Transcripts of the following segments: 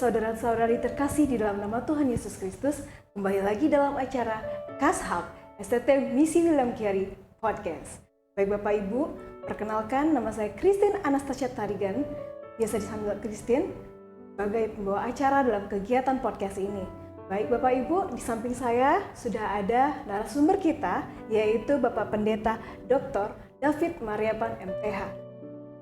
saudara-saudari terkasih di dalam nama Tuhan Yesus Kristus, kembali lagi dalam acara Kashab STT Misi William Carey Podcast. Baik Bapak Ibu, perkenalkan nama saya Christine Anastasia Tarigan, biasa dipanggil Christine, sebagai pembawa acara dalam kegiatan podcast ini. Baik Bapak Ibu, di samping saya sudah ada narasumber kita, yaitu Bapak Pendeta Dr. David Mariapan MPH.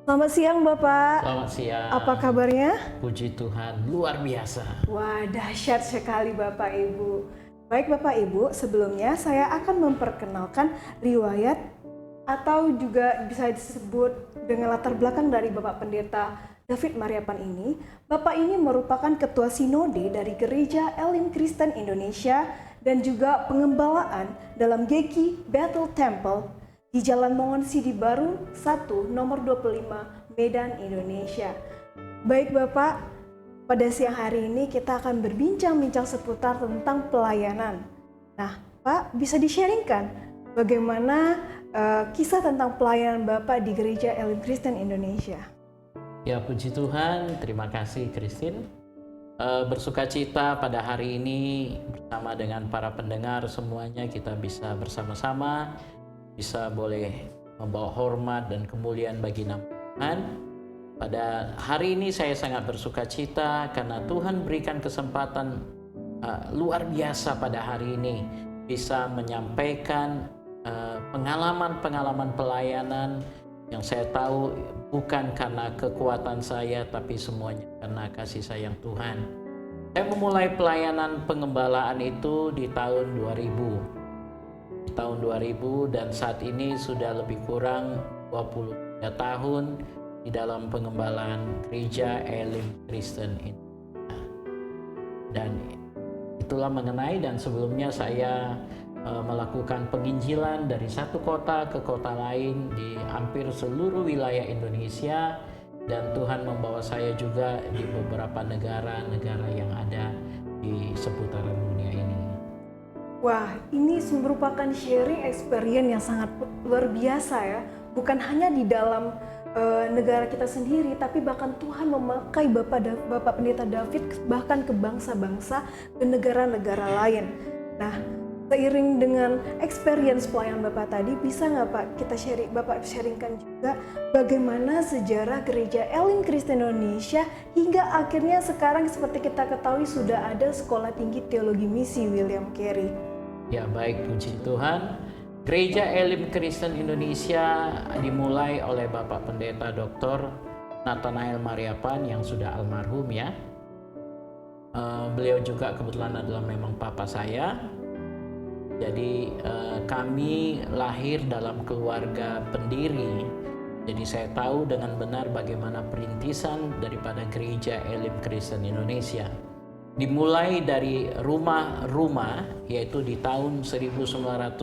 Selamat siang Bapak. Selamat siang. Apa kabarnya? Puji Tuhan, luar biasa. Wah, dahsyat sekali Bapak Ibu. Baik Bapak Ibu, sebelumnya saya akan memperkenalkan riwayat atau juga bisa disebut dengan latar belakang dari Bapak Pendeta David Mariapan ini. Bapak ini merupakan ketua sinode dari Gereja Elim Kristen Indonesia dan juga pengembalaan dalam GKI Bethel Temple di Jalan Mongon Sidi Baru 1 nomor 25 Medan, Indonesia. Baik Bapak, pada siang hari ini kita akan berbincang-bincang seputar tentang pelayanan. Nah Pak, bisa di-sharingkan bagaimana kisah tentang pelayanan Bapak di Gereja Elim Kristen Indonesia? Ya, puji Tuhan, terima kasih Christine. Bersukacita pada hari ini bersama dengan para pendengar semuanya, kita bisa bersama-sama bisa boleh membawa hormat dan kemuliaan bagi nama Tuhan. Pada hari ini saya sangat bersukacita karena Tuhan berikan kesempatan luar biasa pada hari ini bisa menyampaikan pengalaman-pengalaman pelayanan yang saya tahu bukan karena kekuatan saya tapi semuanya karena kasih sayang Tuhan. Saya memulai pelayanan pengembalaan itu di tahun 2000 dan saat ini sudah lebih kurang 23 tahun di dalam pengembalaan Gereja Elim Kristen Indonesia. Dan itulah mengenai, dan sebelumnya saya melakukan penginjilan dari satu kota ke kota lain di hampir seluruh wilayah Indonesia, dan Tuhan membawa saya juga di beberapa negara-negara yang ada di seputaran dunia ini. Wah, ini merupakan sharing experience yang sangat luar biasa ya. Bukan hanya di dalam negara kita sendiri, tapi bahkan Tuhan memakai Bapak Pendeta David bahkan ke bangsa-bangsa, ke negara-negara lain. Nah, seiring dengan experience pelayanan Bapak tadi, bisa nggak Pak Bapak sharingkan juga bagaimana sejarah Gereja Elim Kristen Indonesia hingga akhirnya sekarang seperti kita ketahui sudah ada Sekolah Tinggi Teologi Misi William Carey. Ya, baik, puji Tuhan. Gereja Elim Kristen Indonesia dimulai oleh Bapak Pendeta Dr. Nathanael Mariapan yang sudah almarhum ya. Beliau juga kebetulan adalah memang papa saya. Jadi kami lahir dalam keluarga pendiri. Jadi saya tahu dengan benar bagaimana perintisan daripada Gereja Elim Kristen Indonesia. Dimulai dari rumah-rumah, yaitu di tahun 1979,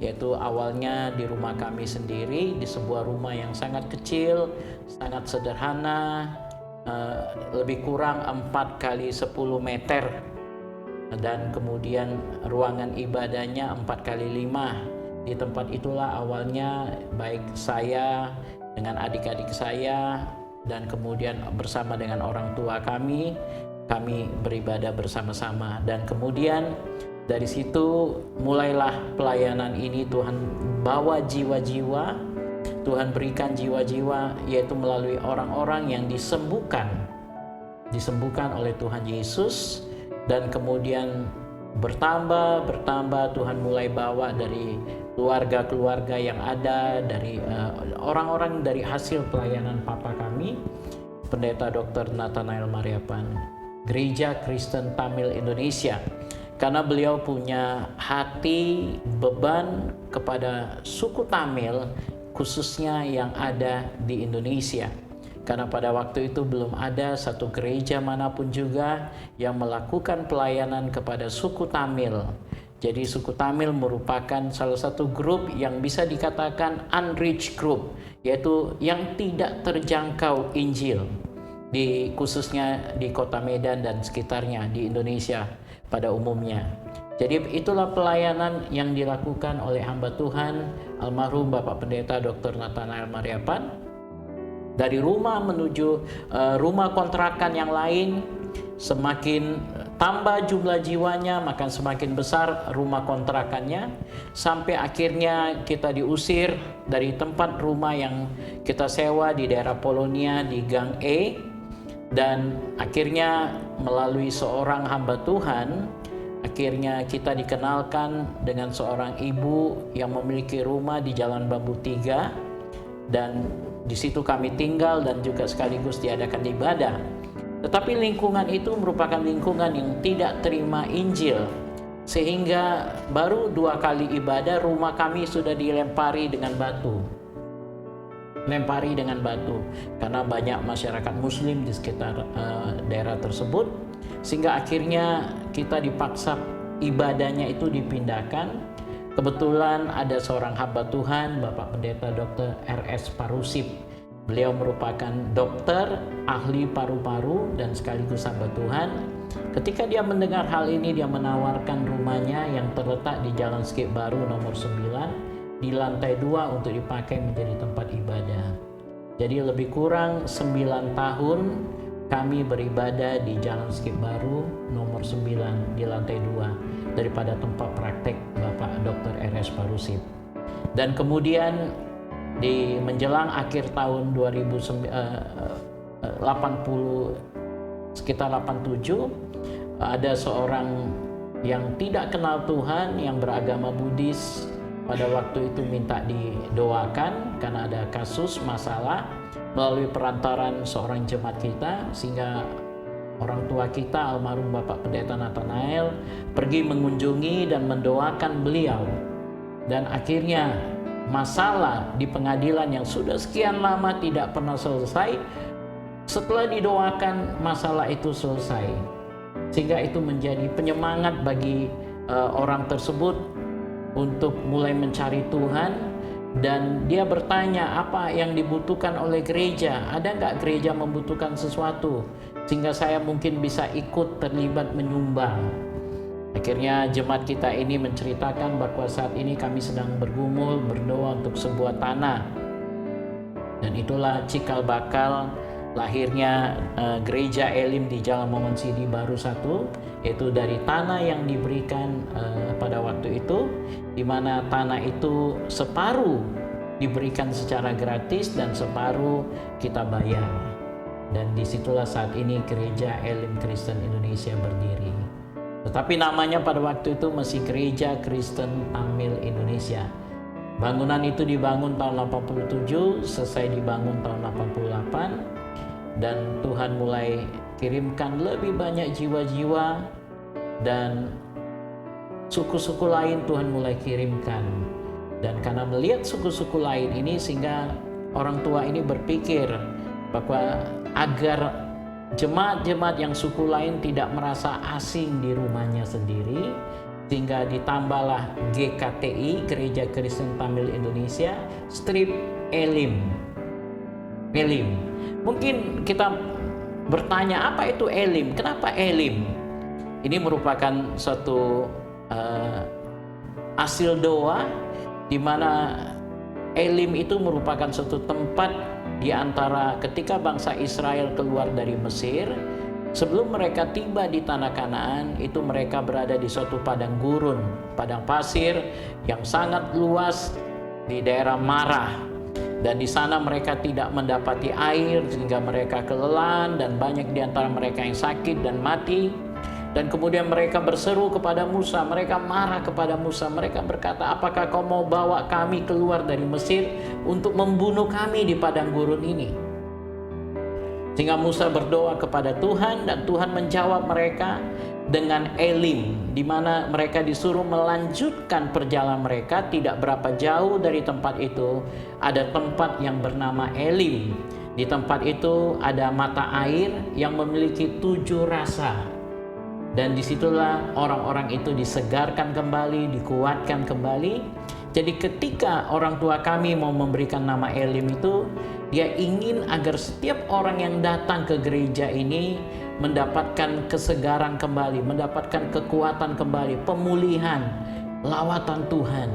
yaitu awalnya di rumah kami sendiri, di sebuah rumah yang sangat kecil, sangat sederhana, lebih kurang 4 kali 10 meter, dan kemudian ruangan ibadahnya 4 kali 5. Di tempat itulah awalnya baik saya dengan adik-adik saya dan kemudian bersama dengan orang tua kami beribadah bersama-sama, dan kemudian dari situ mulailah pelayanan ini. Tuhan bawa jiwa-jiwa, Tuhan berikan jiwa-jiwa, yaitu melalui orang-orang yang disembuhkan oleh Tuhan Yesus, dan kemudian bertambah Tuhan mulai bawa dari keluarga-keluarga yang ada, dari orang-orang dari hasil pelayanan papa kami, Pendeta Dr. Nathanael Mariapan, Gereja Kristen Tamil Indonesia, karena beliau punya hati beban kepada suku Tamil khususnya yang ada di Indonesia. Karena pada waktu itu belum ada satu gereja manapun juga yang melakukan pelayanan kepada suku Tamil. Jadi suku Tamil merupakan salah satu grup yang bisa dikatakan unreached group, yaitu yang tidak terjangkau Injil, khususnya di kota Medan dan sekitarnya di Indonesia pada umumnya. Jadi itulah pelayanan yang dilakukan oleh hamba Tuhan almarhum Bapak Pendeta Dr. Nathanael Mariapan. Dari rumah menuju rumah kontrakan yang lain, semakin tambah jumlah jiwanya, maka semakin besar rumah kontrakannya, sampai akhirnya kita diusir dari tempat rumah yang kita sewa di daerah Polonia di Gang E. Dan akhirnya melalui seorang hamba Tuhan, akhirnya kita dikenalkan dengan seorang ibu yang memiliki rumah di Jalan Bambu 3, dan di situ kami tinggal dan juga sekaligus diadakan ibadah. Tetapi lingkungan itu merupakan lingkungan yang tidak terima Injil, sehingga baru 2 kali ibadah rumah kami sudah dilempari dengan batu. Lempari dengan batu karena banyak masyarakat Muslim di sekitar daerah tersebut, sehingga akhirnya kita dipaksa ibadahnya itu dipindahkan. Kebetulan ada seorang hamba Tuhan, Bapak Pendeta Dr. R.S. Parusip. Beliau merupakan dokter, ahli paru-paru, dan sekaligus hamba Tuhan. Ketika dia mendengar hal ini, dia menawarkan rumahnya yang terletak di Jalan Skip Baru nomor 9 di lantai 2 untuk dipakai menjadi tempat ibadah. Jadi lebih kurang 9 tahun kami beribadah di Jalan Skip Baru nomor 9 di lantai 2 daripada tempat praktek Bapak Dr. R.S. Parusip. Dan kemudian di menjelang akhir tahun 80, sekitar 87, ada seorang yang tidak kenal Tuhan, yang beragama Buddhis, pada waktu itu minta didoakan karena ada kasus masalah melalui perantaran seorang jemaat kita, sehingga orang tua kita almarhum Bapak Pendeta Nathanael pergi mengunjungi dan mendoakan beliau. Dan akhirnya masalah di pengadilan yang sudah sekian lama tidak pernah selesai, setelah didoakan masalah itu selesai. Sehingga itu menjadi penyemangat bagi orang tersebut untuk mulai mencari Tuhan. Dan dia bertanya apa yang dibutuhkan oleh gereja, ada nggak gereja membutuhkan sesuatu sehingga saya mungkin bisa ikut terlibat menyumbang. Akhirnya jemaat kita ini menceritakan bahwa saat ini kami sedang bergumul berdoa untuk sebuah tanah, dan itulah cikal bakal lahirnya gereja Elim di Jalan Mongonsidi Baru 1, yaitu dari tanah yang diberikan pada waktu itu, di mana tanah itu separuh diberikan secara gratis dan separuh kita bayar. Dan disitulah saat ini gereja Elim Kristen Indonesia berdiri. Tetapi namanya pada waktu itu masih Gereja Kristen Tamil Indonesia. Bangunan itu dibangun tahun 87, selesai dibangun tahun 88, dan Tuhan mulai kirimkan lebih banyak jiwa-jiwa, dan suku-suku lain Tuhan mulai kirimkan. Dan karena melihat suku-suku lain ini, sehingga orang tua ini berpikir bahwa agar jemaat-jemaat yang suku lain tidak merasa asing di rumahnya sendiri, sehingga ditambahlah GKTI, Gereja Kristen Tamil Indonesia, strip Elim. Elim. Mungkin kita bertanya, apa itu Elim? Kenapa Elim? Ini merupakan suatu hasil doa, di mana Elim itu merupakan suatu tempat di antara ketika bangsa Israel keluar dari Mesir. Sebelum mereka tiba di tanah Kanaan, itu mereka berada di suatu padang gurun, padang pasir yang sangat luas di daerah Marah. Dan di sana mereka tidak mendapati air, sehingga mereka kelelahan, dan banyak di antara mereka yang sakit dan mati. Dan kemudian mereka berseru kepada Musa, mereka marah kepada Musa, mereka berkata, apakah kau mau bawa kami keluar dari Mesir untuk membunuh kami di padang gurun ini? Sehingga Musa berdoa kepada Tuhan, dan Tuhan menjawab mereka dengan Elim, di mana mereka disuruh melanjutkan perjalanan mereka. Tidak berapa jauh dari tempat itu ada tempat yang bernama Elim. Di tempat itu ada mata air yang memiliki 7 rasa. Dan disitulah orang-orang itu disegarkan kembali, dikuatkan kembali. Jadi ketika orang tua kami mau memberikan nama Elim itu, dia ingin agar setiap orang yang datang ke gereja ini mendapatkan kesegaran kembali, mendapatkan kekuatan kembali, pemulihan, lawatan Tuhan,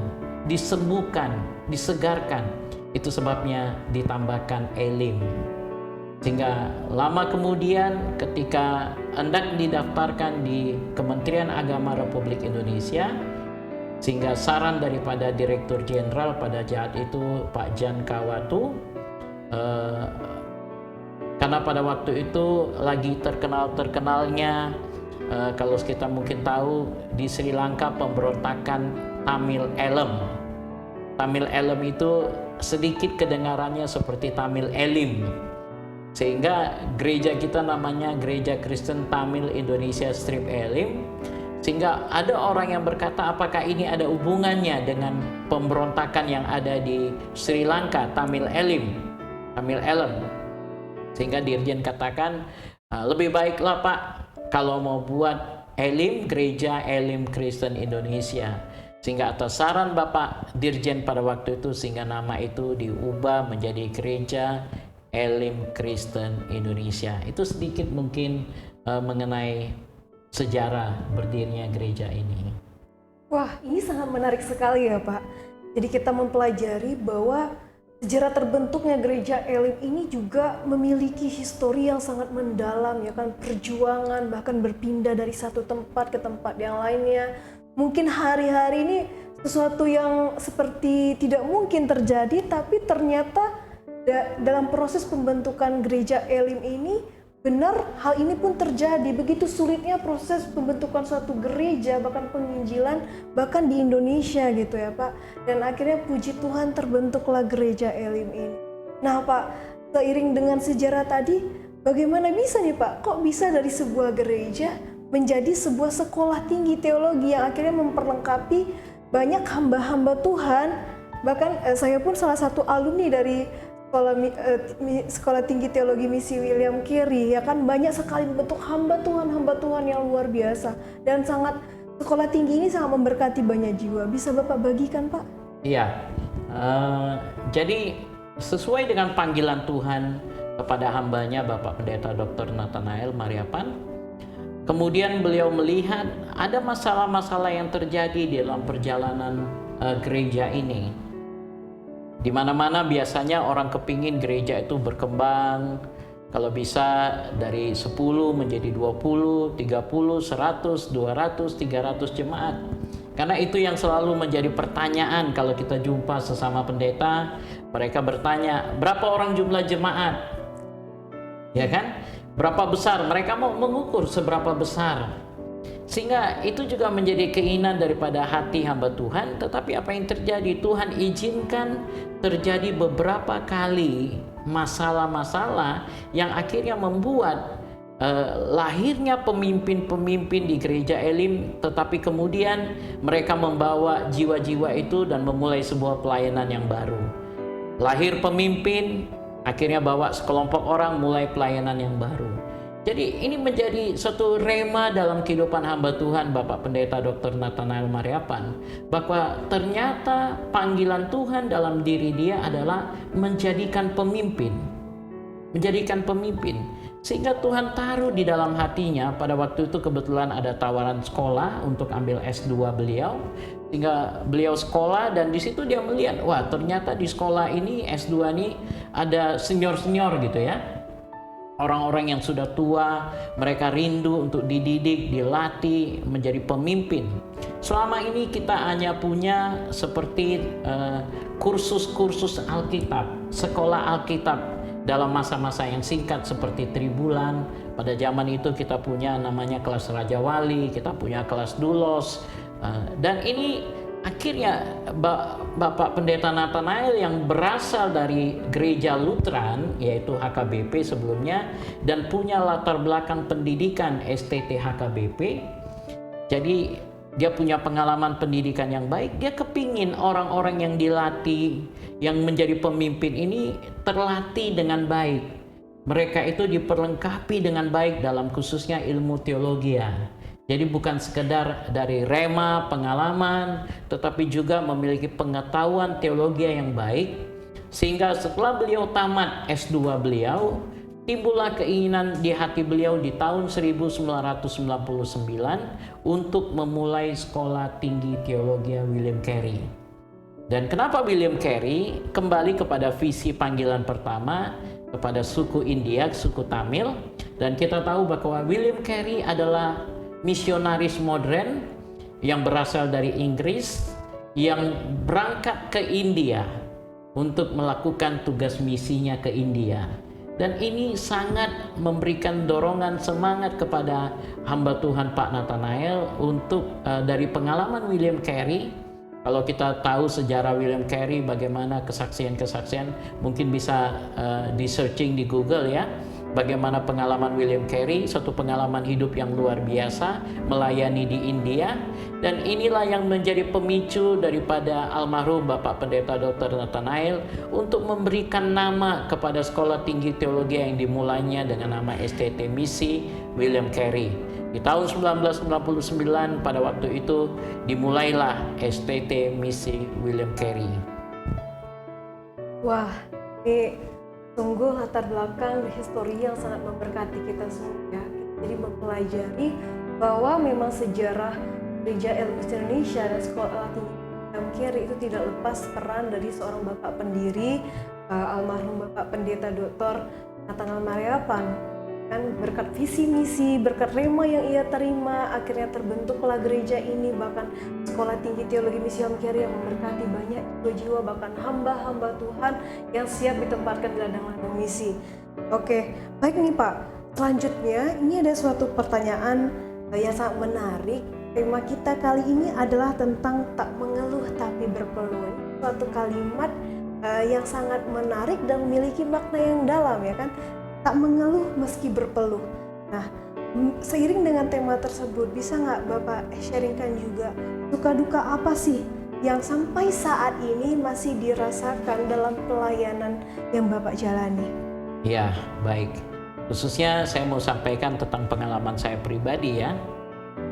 disembuhkan, disegarkan. Itu sebabnya ditambahkan Elim. Sehingga lama kemudian ketika hendak didaftarkan di Kementerian Agama Republik Indonesia, sehingga saran daripada Direktur Jenderal pada saat itu Pak Jan Kawatu, karena pada waktu itu lagi terkenalnya, kalau kita mungkin tahu di Sri Lanka pemberontakan Tamil Elem. Tamil Elem itu sedikit kedengarannya seperti Tamil Elim, sehingga gereja kita namanya Gereja Kristen Tamil Indonesia Strip Elim. Sehingga ada orang yang berkata, apakah ini ada hubungannya dengan pemberontakan yang ada di Sri Lanka, Tamil Elim, Tamil Elem. Sehingga Dirjen katakan, lebih baiklah Pak kalau mau buat Elim, Gereja Elim Kristen Indonesia. Sehingga atas saran Bapak Dirjen pada waktu itu, sehingga nama itu diubah menjadi Gereja Elim Kristen Indonesia. Itu sedikit mungkin mengenai sejarah berdirinya gereja ini. Wah, ini sangat menarik sekali ya Pak. Jadi kita mempelajari bahwa sejarah terbentuknya gereja Elim ini juga memiliki histori yang sangat mendalam, ya kan, perjuangan bahkan berpindah dari satu tempat ke tempat yang lainnya. Mungkin hari-hari ini sesuatu yang seperti tidak mungkin terjadi, tapi ternyata dalam proses pembentukan gereja Elim ini benar hal ini pun terjadi. Begitu sulitnya proses pembentukan suatu gereja, bahkan penginjilan, bahkan di Indonesia gitu ya Pak. Dan akhirnya puji Tuhan terbentuklah gereja Elim ini. Nah Pak, seiring dengan sejarah tadi, bagaimana bisa nih Pak, kok bisa dari sebuah gereja menjadi sebuah sekolah tinggi teologi yang akhirnya memperlengkapi banyak hamba-hamba Tuhan. Bahkan saya pun salah satu alumni dari Sekolah Tinggi Teologi Misi William Carey, ya kan, banyak sekali bentuk hamba Tuhan yang luar biasa, dan sekolah tinggi ini sangat memberkati banyak jiwa. Bisa Bapak bagikan Pak? Iya, jadi sesuai dengan panggilan Tuhan kepada hambanya Bapak Pendeta Dr. Nathanael Mariapan, kemudian beliau melihat ada masalah-masalah yang terjadi di dalam perjalanan gereja ini. Di mana-mana biasanya orang kepingin gereja itu berkembang, kalau bisa dari 10 menjadi 20, 30, 100, 200, 300 jemaat. Karena itu yang selalu menjadi pertanyaan kalau kita jumpa sesama pendeta, mereka bertanya, berapa orang jumlah jemaat? Ya kan? Berapa besar? Mereka mau mengukur seberapa besar. Sehingga itu juga menjadi keinginan daripada hati hamba Tuhan. Tetapi apa yang terjadi? Tuhan izinkan terjadi beberapa kali masalah-masalah yang akhirnya membuat lahirnya pemimpin-pemimpin di gereja Elim. Tetapi kemudian mereka membawa jiwa-jiwa itu dan memulai sebuah pelayanan yang baru. Lahir pemimpin, akhirnya bawa sekelompok orang mulai pelayanan yang baru. Jadi ini menjadi suatu rema dalam kehidupan hamba Tuhan Bapak Pendeta Dr. Nathanael Mariapan, bahwa ternyata panggilan Tuhan dalam diri dia adalah menjadikan pemimpin. Sehingga Tuhan taruh di dalam hatinya, pada waktu itu kebetulan ada tawaran sekolah untuk ambil S2 beliau. Sehingga beliau sekolah dan di situ dia melihat, wah ternyata di sekolah ini S2 ini ada senior-senior gitu ya. Orang-orang yang sudah tua, mereka rindu untuk dididik, dilatih menjadi pemimpin. Selama ini kita hanya punya seperti kursus-kursus Alkitab, sekolah Alkitab dalam masa-masa yang singkat seperti 3 bulan. Pada zaman itu kita punya namanya kelas Raja Wali, kita punya kelas Dulos, dan ini akhirnya Bapak Pendeta Nathanael yang berasal dari gereja Lutheran, yaitu HKBP sebelumnya, dan punya latar belakang pendidikan STT HKBP, jadi dia punya pengalaman pendidikan yang baik. Dia kepingin orang-orang yang dilatih, yang menjadi pemimpin ini terlatih dengan baik. Mereka itu diperlengkapi dengan baik dalam khususnya ilmu teologi. Jadi bukan sekedar dari rema, pengalaman, tetapi juga memiliki pengetahuan teologi yang baik. Sehingga setelah beliau tamat S2 beliau, timbullah keinginan di hati beliau di tahun 1999 untuk memulai Sekolah Tinggi Teologi William Carey. Dan kenapa William Carey? Kembali kepada visi panggilan pertama, kepada suku India, suku Tamil, dan kita tahu bahwa William Carey adalah misionaris modern yang berasal dari Inggris yang berangkat ke India untuk melakukan tugas misinya ke India. Dan ini sangat memberikan dorongan semangat kepada hamba Tuhan Pak Nathanael untuk dari pengalaman William Carey. Kalau kita tahu sejarah William Carey, bagaimana kesaksian-kesaksian, mungkin bisa di searching di Google ya. Bagaimana pengalaman William Carey, satu pengalaman hidup yang luar biasa, melayani di India. Dan inilah yang menjadi pemicu daripada almarhum Bapak Pendeta Dr. Nathanael untuk memberikan nama kepada Sekolah Tinggi Teologi yang dimulainya dengan nama STT Misi William Carey. Di tahun 1999 pada waktu itu dimulailah STT Misi William Carey. Wah, ini sungguh latar belakang histori yang sangat memberkati kita semua ya. Jadi mempelajari bahwa memang sejarah Gereja Elim Kristen Indonesia dan Sekolah Tinggi William Carey itu tidak lepas peran dari seorang bapak pendiri, almarhum Bapak Pendeta Dr. Nathanael Mariapan. Kan berkat visi misi, berkat rema yang ia terima, akhirnya terbentuklah gereja ini, bahkan Sekolah Tinggi Teologi Misi William Carey yang memberkati banyak jiwa-jiwa, bahkan hamba-hamba Tuhan yang siap ditempatkan di ladang-ladang misi. Oke, baik nih Pak. Selanjutnya, ini ada suatu pertanyaan yang sangat menarik. Tema kita kali ini adalah tentang tak mengeluh tapi berpeluh. Suatu kalimat yang sangat menarik dan memiliki makna yang dalam ya kan. Tak mengeluh meski berpeluh. Nah, seiring dengan tema tersebut, bisa nggak Bapak sharingkan juga duka duka apa sih yang sampai saat ini masih dirasakan dalam pelayanan yang Bapak jalani? Ya, baik. Khususnya saya mau sampaikan tentang pengalaman saya pribadi ya.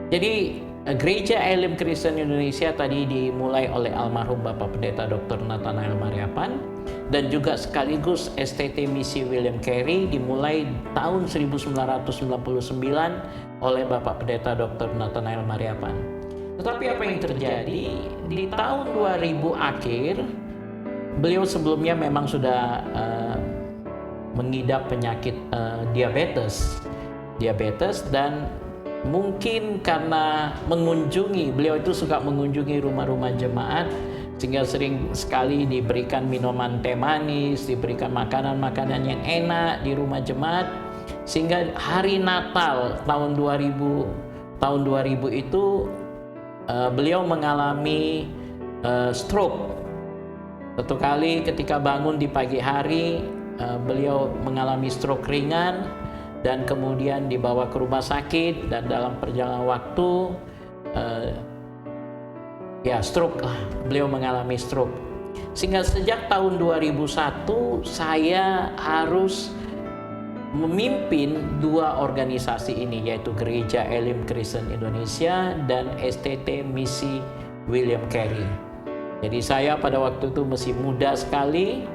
Jadi Gereja Elim Kristen Indonesia tadi dimulai oleh almarhum Bapak Pendeta Dr. Nathanael Mariapan dan juga sekaligus STT Misi William Carey dimulai tahun 1999 oleh Bapak Pendeta Dr. Nathanael Mariapan. Tetapi apa yang terjadi di tahun 2000 akhir, beliau sebelumnya memang sudah mengidap penyakit diabetes dan mungkin karena beliau itu suka mengunjungi rumah-rumah jemaat, sehingga sering sekali diberikan minuman teh manis, diberikan makanan-makanan yang enak di rumah jemaat, sehingga hari Natal tahun 2000 itu beliau mengalami stroke. Satu kali ketika bangun di pagi hari, beliau mengalami stroke ringan dan kemudian dibawa ke rumah sakit, dan dalam perjalanan waktu beliau mengalami stroke. Sehingga sejak tahun 2001 saya harus memimpin dua organisasi ini, yaitu Gereja Elim Kristen Indonesia dan STT Misi William Carey. Jadi saya pada waktu itu masih muda sekali,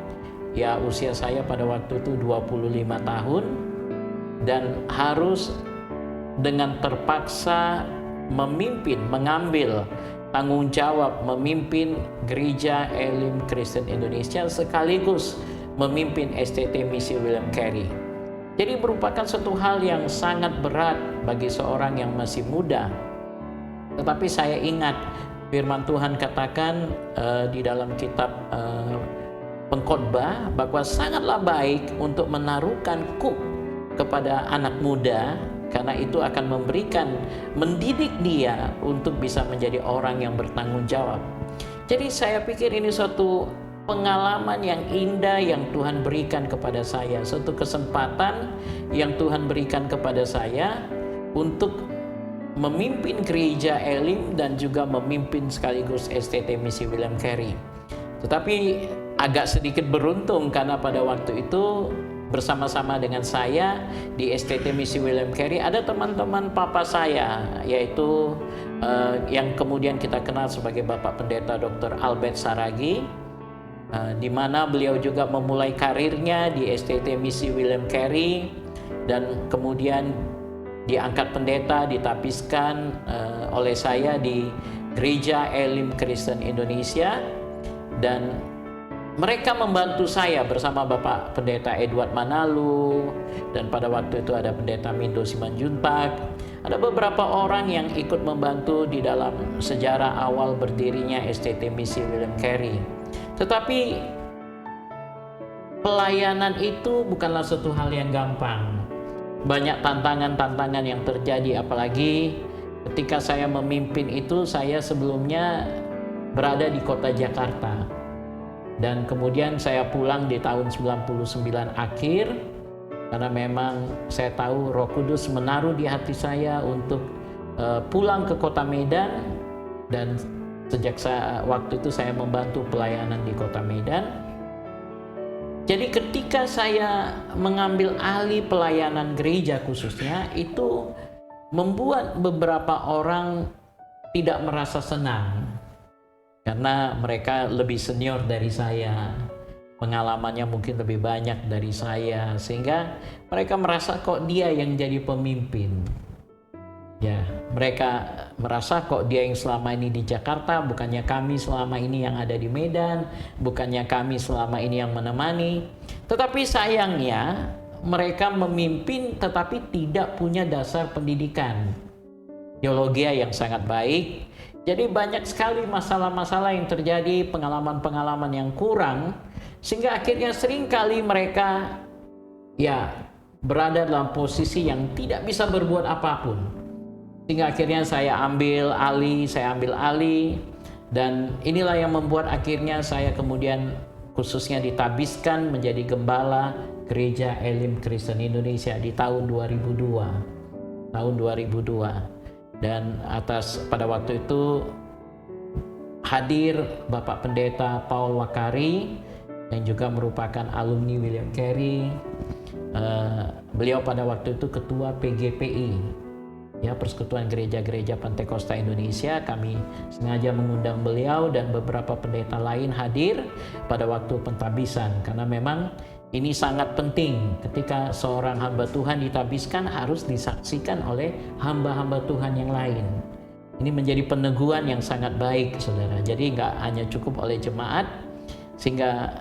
ya usia saya pada waktu itu 25 tahun, dan harus dengan terpaksa mengambil tanggung jawab memimpin Gereja Elim Kristen Indonesia sekaligus memimpin STT Misi William Carey. Jadi merupakan satu hal yang sangat berat bagi seorang yang masih muda. Tetapi saya ingat firman Tuhan katakan di dalam kitab Pengkhotbah bahwa sangatlah baik untuk menaruhkan kuk kepada anak muda, karena itu akan mendidik dia untuk bisa menjadi orang yang bertanggung jawab. Jadi saya pikir ini suatu pengalaman yang indah yang Tuhan berikan kepada saya, suatu kesempatan yang Tuhan berikan kepada saya untuk memimpin Gereja Elim dan juga memimpin sekaligus STT Misi William Carey. Tetapi agak sedikit beruntung karena pada waktu itu bersama-sama dengan saya di STT Misi William Carey ada teman-teman papa saya, yaitu yang kemudian kita kenal sebagai Bapak Pendeta Dr. Albert Saragi, di mana beliau juga memulai karirnya di STT Misi William Carey dan kemudian diangkat pendeta, ditapiskan oleh saya di Gereja Elim Kristen Indonesia. Dan mereka membantu saya bersama Bapak Pendeta Edward Manalu, dan pada waktu itu ada Pendeta Mindo Simanjuntak. Ada beberapa orang yang ikut membantu di dalam sejarah awal berdirinya STT Misi William Carey. Tetapi pelayanan itu bukanlah suatu hal yang gampang. Banyak tantangan-tantangan yang terjadi, apalagi ketika saya memimpin itu, saya sebelumnya berada di kota Jakarta. Dan kemudian saya pulang di tahun 99 akhir, karena memang saya tahu Roh Kudus menaruh di hati saya untuk pulang ke kota Medan. Dan sejak waktu itu saya membantu pelayanan di kota Medan. Jadi ketika saya mengambil alih pelayanan gereja khususnya, itu membuat beberapa orang tidak merasa senang. Karena mereka lebih senior dari saya, pengalamannya mungkin lebih banyak dari saya, sehingga mereka merasa kok dia yang jadi pemimpin. Ya, mereka merasa kok dia yang selama ini di Jakarta, bukannya kami selama ini yang ada di Medan, bukannya kami selama ini yang menemani. Tetapi sayangnya mereka memimpin tetapi tidak punya dasar pendidikan teologi yang sangat baik. Jadi banyak sekali masalah-masalah yang terjadi, pengalaman-pengalaman yang kurang, sehingga akhirnya seringkali mereka berada dalam posisi yang tidak bisa berbuat apapun. Sehingga akhirnya saya ambil alih, dan inilah yang membuat akhirnya saya kemudian khususnya ditabiskan menjadi gembala Gereja Elim Kristen Indonesia di tahun 2002. Dan pada waktu itu hadir Bapak Pendeta Paul Wakari yang juga merupakan alumni William Carey. Beliau pada waktu itu ketua PGPI, ya, Persekutuan Gereja-Gereja Pantekosta Indonesia. Kami sengaja mengundang beliau dan beberapa pendeta lain hadir pada waktu pentabisan, karena memang ini sangat penting. Ketika seorang hamba Tuhan ditabiskan, harus disaksikan oleh hamba-hamba Tuhan yang lain. Ini menjadi peneguhan yang sangat baik, saudara. Jadi nggak hanya cukup oleh jemaat. Sehingga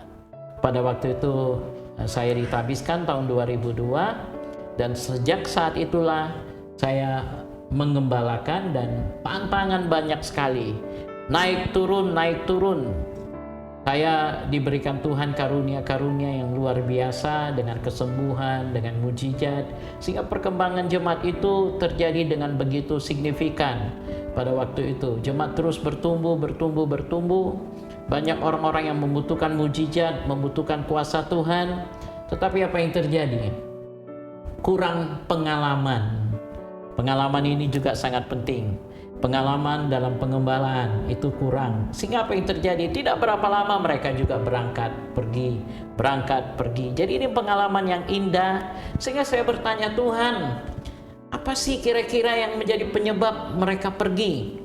pada waktu itu saya ditabiskan tahun 2002, dan sejak saat itulah saya mengembalakan, dan tantangan banyak sekali. Naik turun. Saya diberikan Tuhan karunia-karunia yang luar biasa dengan kesembuhan, dengan mujizat, sehingga perkembangan jemaat itu terjadi dengan begitu signifikan. Pada waktu itu jemaat terus bertumbuh. Banyak orang-orang yang membutuhkan mujizat, membutuhkan kuasa Tuhan. Tetapi apa yang terjadi? Kurang pengalaman. Pengalaman ini juga sangat penting. Pengalaman dalam pengembalaan itu kurang. Sehingga apa yang terjadi? Tidak berapa lama mereka juga berangkat pergi. Jadi ini pengalaman yang indah. Sehingga saya bertanya, Tuhan, apa sih kira-kira yang menjadi penyebab mereka pergi?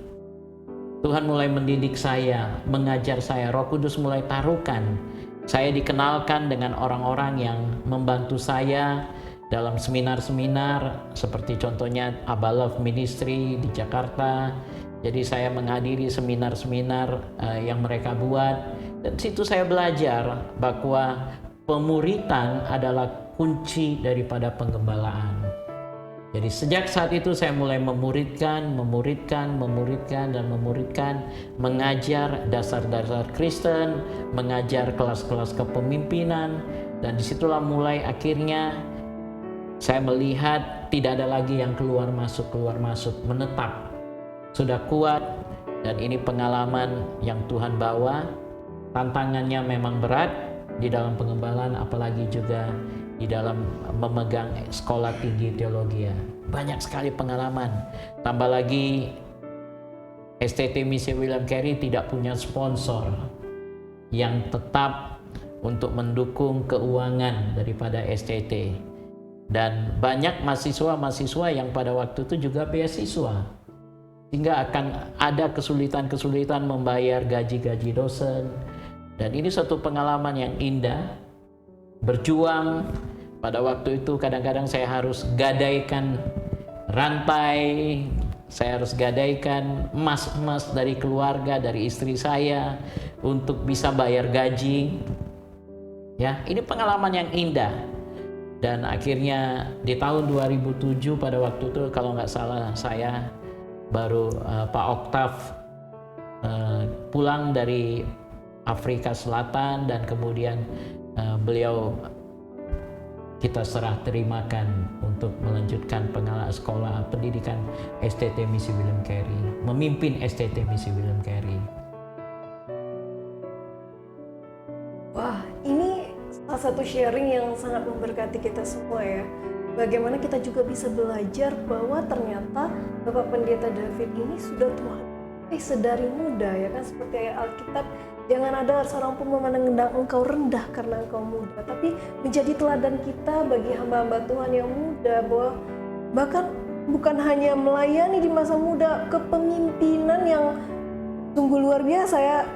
Tuhan mulai mendidik saya, mengajar saya. Roh Kudus mulai taruhkan. Saya dikenalkan dengan orang-orang yang membantu saya dalam seminar-seminar, seperti contohnya Abba Love Ministry di Jakarta. Jadi saya menghadiri seminar-seminar yang mereka buat, dan situ saya belajar bahwa pemuritan adalah kunci daripada penggembalaan. Jadi sejak saat itu saya mulai memuridkan, mengajar dasar-dasar Kristen, mengajar kelas-kelas kepemimpinan, dan disitulah mulai akhirnya saya melihat tidak ada lagi yang keluar masuk, menetap. Sudah kuat, dan ini pengalaman yang Tuhan bawa. Tantangannya memang berat di dalam pengembalaan, apalagi juga di dalam memegang sekolah tinggi teologi. Banyak sekali pengalaman. Tambah lagi STT Misi William Carey tidak punya sponsor yang tetap untuk mendukung keuangan daripada STT. Dan banyak mahasiswa-mahasiswa yang pada waktu itu juga beasiswa, sehingga akan ada kesulitan-kesulitan membayar gaji-gaji dosen. Dan ini suatu pengalaman yang indah. Berjuang, pada waktu itu kadang-kadang saya harus gadaikan rantai, Saya harus gadaikan emas-emas dari keluarga, dari istri saya untuk bisa bayar gaji. Ya, ini pengalaman yang indah. Dan akhirnya di tahun 2007 pada waktu itu kalau nggak salah saya baru Pak Oktav pulang dari Afrika Selatan dan kemudian beliau kita serah terimakan untuk melanjutkan sekolah pendidikan STT Misi William Carey, memimpin STT Misi William Carey. Wah, ini salah satu sharing yang sangat memberkati kita semua ya. Bagaimana kita juga bisa belajar bahwa ternyata Bapak Pendeta David ini sudah Tuhan sedari muda ya kan, seperti ayat Alkitab, jangan ada seorang pun memandang engkau rendah karena engkau muda, tapi menjadi teladan kita bagi hamba-hamba Tuhan yang muda, bahwa bahkan bukan hanya melayani di masa muda, kepemimpinan yang sungguh luar biasa ya,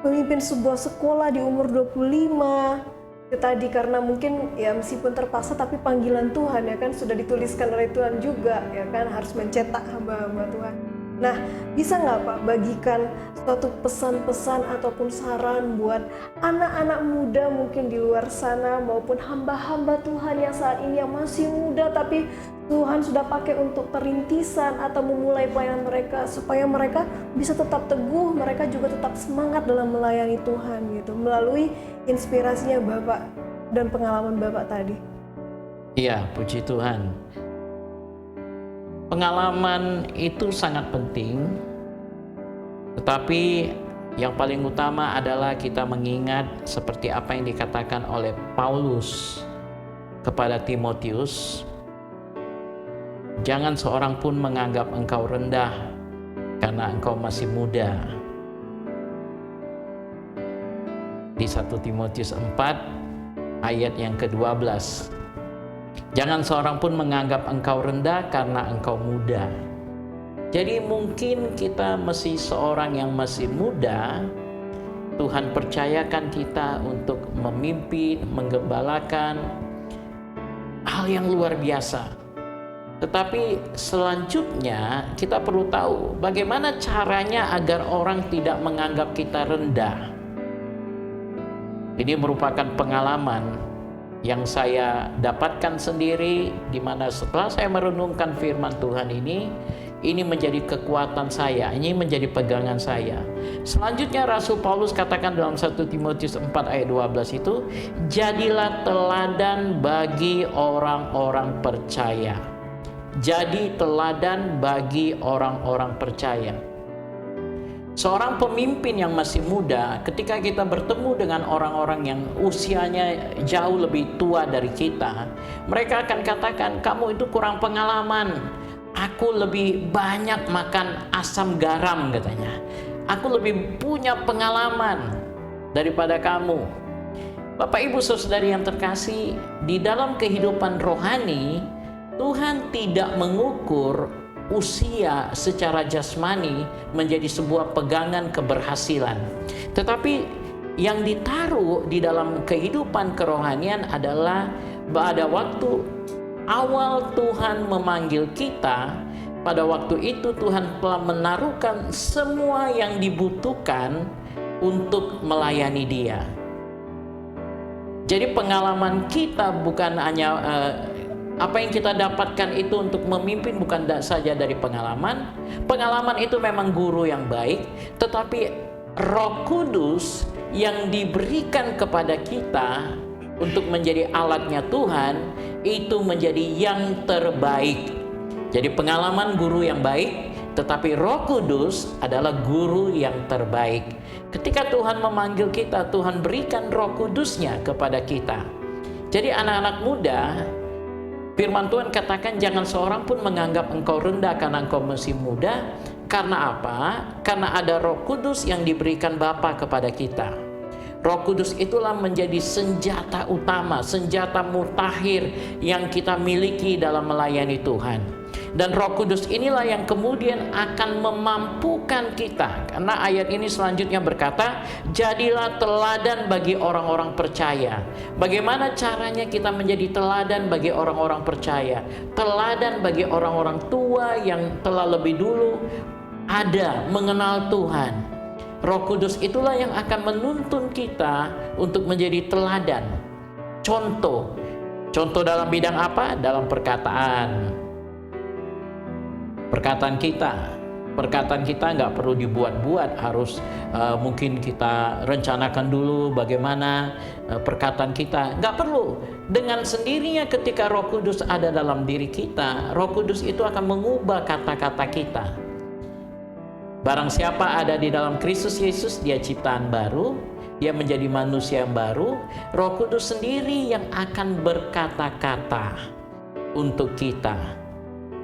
memimpin sebuah sekolah di umur 25, itu tadi karena mungkin ya meskipun terpaksa tapi panggilan Tuhan ya kan, sudah dituliskan oleh Tuhan juga ya kan, harus mencetak hamba-hamba Tuhan. Nah, bisa nggak Pak bagikan suatu pesan-pesan ataupun saran buat anak-anak muda mungkin di luar sana maupun hamba-hamba Tuhan yang saat ini yang masih muda tapi Tuhan sudah pakai untuk perintisan atau memulai pelayanan mereka, supaya mereka bisa tetap teguh, mereka juga tetap semangat dalam melayani Tuhan gitu, melalui inspirasinya Bapak dan pengalaman Bapak tadi. Iya, puji Tuhan. Pengalaman itu sangat penting, tetapi yang paling utama adalah kita mengingat seperti apa yang dikatakan oleh Paulus kepada Timotius, jangan seorang pun menganggap engkau rendah karena engkau masih muda. Di 1 Timotius 4 ayat yang ke-12. Jangan seorang pun menganggap engkau rendah karena engkau muda. Jadi mungkin kita masih seorang yang masih muda, Tuhan percayakan kita untuk memimpin, menggembalakan hal yang luar biasa. Tetapi selanjutnya kita perlu tahu bagaimana caranya agar orang tidak menganggap kita rendah. Ini merupakan pengalaman yang saya dapatkan sendiri, di mana setelah saya merenungkan firman Tuhan ini menjadi kekuatan saya, ini menjadi pegangan saya. Selanjutnya Rasul Paulus katakan dalam 1 Timotius 4 ayat 12 itu, jadilah teladan bagi orang-orang percaya. Jadi teladan bagi orang-orang percaya. Seorang pemimpin yang masih muda, ketika kita bertemu dengan orang-orang yang usianya jauh lebih tua dari kita, mereka akan katakan, kamu itu kurang pengalaman. Aku lebih banyak makan asam garam katanya. Aku lebih punya pengalaman daripada kamu. Bapak Ibu Saudari yang terkasih, di dalam kehidupan rohani, Tuhan tidak mengukur usia secara jasmani menjadi sebuah pegangan keberhasilan. Tetapi yang ditaruh di dalam kehidupan kerohanian adalah pada waktu awal Tuhan memanggil kita, pada waktu itu Tuhan telah menaruhkan semua yang dibutuhkan untuk melayani Dia. Jadi pengalaman kita bukan hanya apa yang kita dapatkan itu untuk memimpin bukan saja dari pengalaman. Pengalaman itu memang guru yang baik, tetapi Roh Kudus yang diberikan kepada kita untuk menjadi alatnya Tuhan itu menjadi yang terbaik. Jadi pengalaman guru yang baik, tetapi Roh Kudus adalah guru yang terbaik. Ketika Tuhan memanggil kita, Tuhan berikan Roh Kudusnya kepada kita. Jadi anak-anak muda, firman Tuhan katakan jangan seorang pun menganggap engkau rendah karena engkau masih muda. Karena apa? Karena ada Roh Kudus yang diberikan Bapa kepada kita. Roh Kudus itulah menjadi senjata utama, senjata mutakhir yang kita miliki dalam melayani Tuhan. Dan Roh Kudus inilah yang kemudian akan memampukan kita. Karena ayat ini selanjutnya berkata, jadilah teladan bagi orang-orang percaya. Bagaimana caranya kita menjadi teladan bagi orang-orang percaya? Teladan bagi orang-orang tua yang telah lebih dulu ada mengenal Tuhan. Roh Kudus itulah yang akan menuntun kita untuk menjadi teladan. Contoh dalam bidang apa? Dalam perkataan kita nggak perlu dibuat-buat, harus mungkin kita rencanakan dulu bagaimana perkataan kita, nggak perlu. Dengan sendirinya ketika Roh Kudus ada dalam diri kita, Roh Kudus itu akan mengubah kata-kata kita. Barang siapa ada di dalam Kristus Yesus, dia ciptaan baru, dia menjadi manusia yang baru. Roh Kudus sendiri yang akan berkata-kata untuk kita.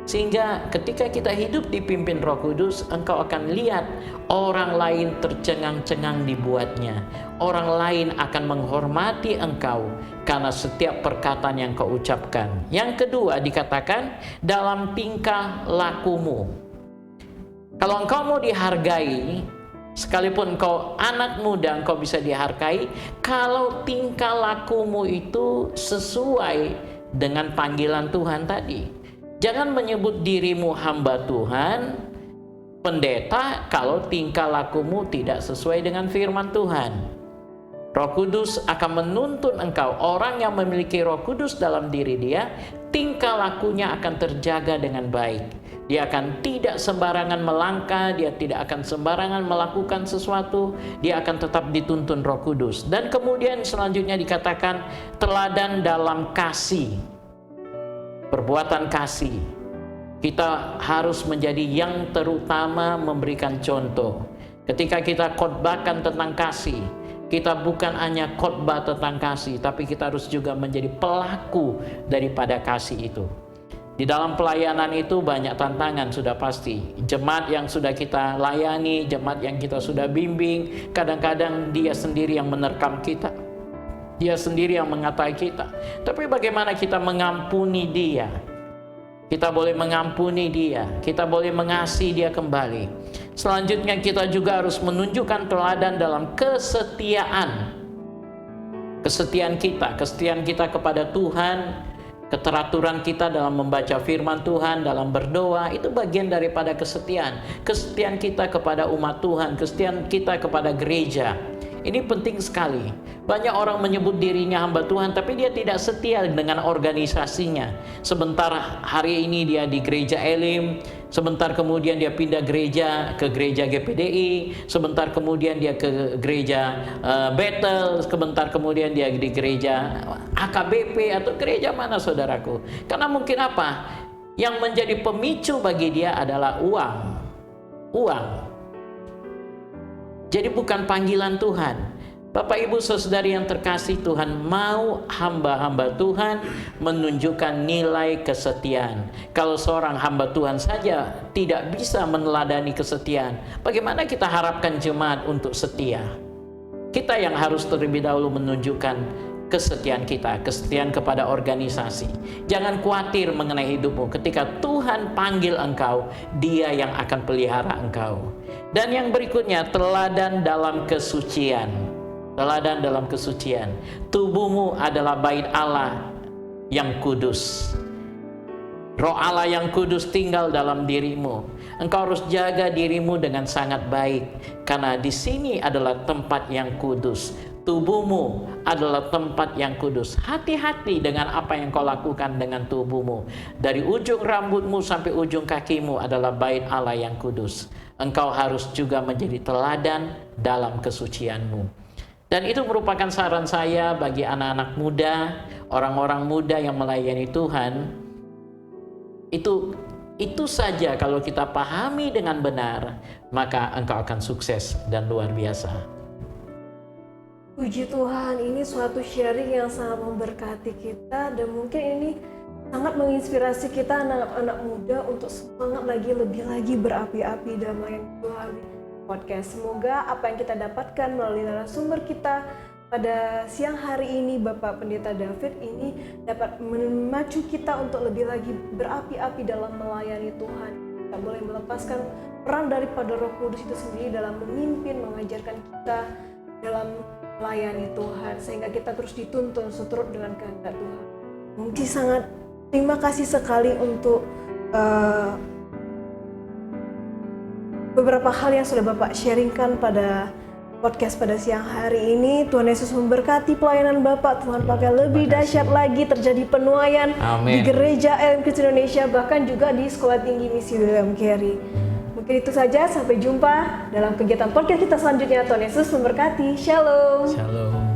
Sehingga ketika kita hidup dipimpin Roh Kudus, engkau akan lihat orang lain tercengang-cengang dibuatnya. Orang lain akan menghormati engkau karena setiap perkataan yang kau ucapkan. Yang kedua dikatakan dalam tingkah lakumu. Kalau engkau mau dihargai, sekalipun engkau anak muda, engkau bisa dihargai kalau tingkah lakumu itu sesuai dengan panggilan Tuhan tadi. Jangan menyebut dirimu hamba Tuhan, pendeta, kalau tingkah lakumu tidak sesuai dengan firman Tuhan. Roh Kudus akan menuntun engkau. Orang yang memiliki Roh Kudus dalam diri dia, tingkah lakunya akan terjaga dengan baik. Dia akan tidak sembarangan melangkah, dia tidak akan sembarangan melakukan sesuatu, dia akan tetap dituntun Roh Kudus. Dan kemudian selanjutnya dikatakan teladan dalam kasih. Perbuatan kasih. Kita harus menjadi yang terutama memberikan contoh. Ketika kita khotbahkan tentang kasih, kita bukan hanya khotbah tentang kasih, tapi kita harus juga menjadi pelaku daripada kasih itu. Di dalam pelayanan itu banyak tantangan sudah pasti. Jemaat yang sudah kita layani, jemaat yang kita sudah bimbing, kadang-kadang dia sendiri yang menerkam kita. Dia sendiri yang mengatai kita. Tapi bagaimana kita mengampuni dia? Kita boleh mengampuni dia, kita boleh mengasihi dia kembali. Selanjutnya kita juga harus menunjukkan teladan dalam kesetiaan. Kesetiaan kita kepada Tuhan, keteraturan kita dalam membaca firman Tuhan, dalam berdoa, itu bagian daripada kesetiaan. Kesetiaan kita kepada umat Tuhan, kesetiaan kita kepada gereja. Ini penting sekali. Banyak orang menyebut dirinya hamba Tuhan, tapi dia tidak setia dengan organisasinya. Sebentar hari ini dia di gereja Elim, sebentar kemudian dia pindah ke gereja GPDI, sebentar kemudian dia ke gereja Bethel, sebentar kemudian dia di gereja AKBP atau gereja mana saudaraku. Karena mungkin apa? Yang menjadi pemicu bagi dia adalah uang. Jadi bukan panggilan Tuhan. Bapak Ibu Saudari yang terkasih, Tuhan mau hamba-hamba Tuhan menunjukkan nilai kesetiaan. Kalau seorang hamba Tuhan saja tidak bisa meneladani kesetiaan, bagaimana kita harapkan jemaat untuk setia? Kita yang harus terlebih dahulu menunjukkan kesetiaan kita, kesetiaan kepada organisasi. Jangan khawatir mengenai hidupmu. Ketika Tuhan panggil engkau, Dia yang akan pelihara engkau. Dan yang berikutnya, teladan dalam kesucian. Teladan dalam kesucian. Tubuhmu adalah bait Allah yang kudus. Roh Allah yang kudus tinggal dalam dirimu. Engkau harus jaga dirimu dengan sangat baik, karena di sini adalah tempat yang kudus. Tubuhmu adalah tempat yang kudus. Hati-hati dengan apa yang kau lakukan dengan tubuhmu. Dari ujung rambutmu sampai ujung kakimu adalah bait Allah yang kudus. Engkau harus juga menjadi teladan dalam kesucianmu. Dan itu merupakan saran saya bagi anak-anak muda, orang-orang muda yang melayani Tuhan. Itu saja kalau kita pahami dengan benar, maka engkau akan sukses dan luar biasa. Puji Tuhan, ini suatu sharing yang sangat memberkati kita, dan mungkin ini sangat menginspirasi kita anak-anak muda untuk semangat lebih lagi berapi-api dalam melayani Tuhan. Podcast. Semoga apa yang kita dapatkan melalui narasumber kita pada siang hari ini Bapak Pendeta David ini dapat memacu kita untuk lebih lagi berapi-api dalam melayani Tuhan. Kita boleh melepaskan peran daripada Roh Kudus itu sendiri dalam memimpin, mengajarkan kita dalam melayani Tuhan, sehingga kita terus dituntun seturut dengan kehendak Tuhan. Mungkin sangat terima kasih sekali untuk beberapa hal yang sudah Bapak sharingkan pada podcast pada siang hari ini. Tuhan Yesus memberkati pelayanan Bapak. Tuhan pakai lebih dahsyat lagi, terjadi penuaian di Gereja Elim Kristen Indonesia, bahkan juga di Sekolah Tinggi Misi William Carey. Mungkin itu saja, sampai jumpa dalam kegiatan podcast kita selanjutnya. Tuhan Yesus memberkati. Shalom. Shalom.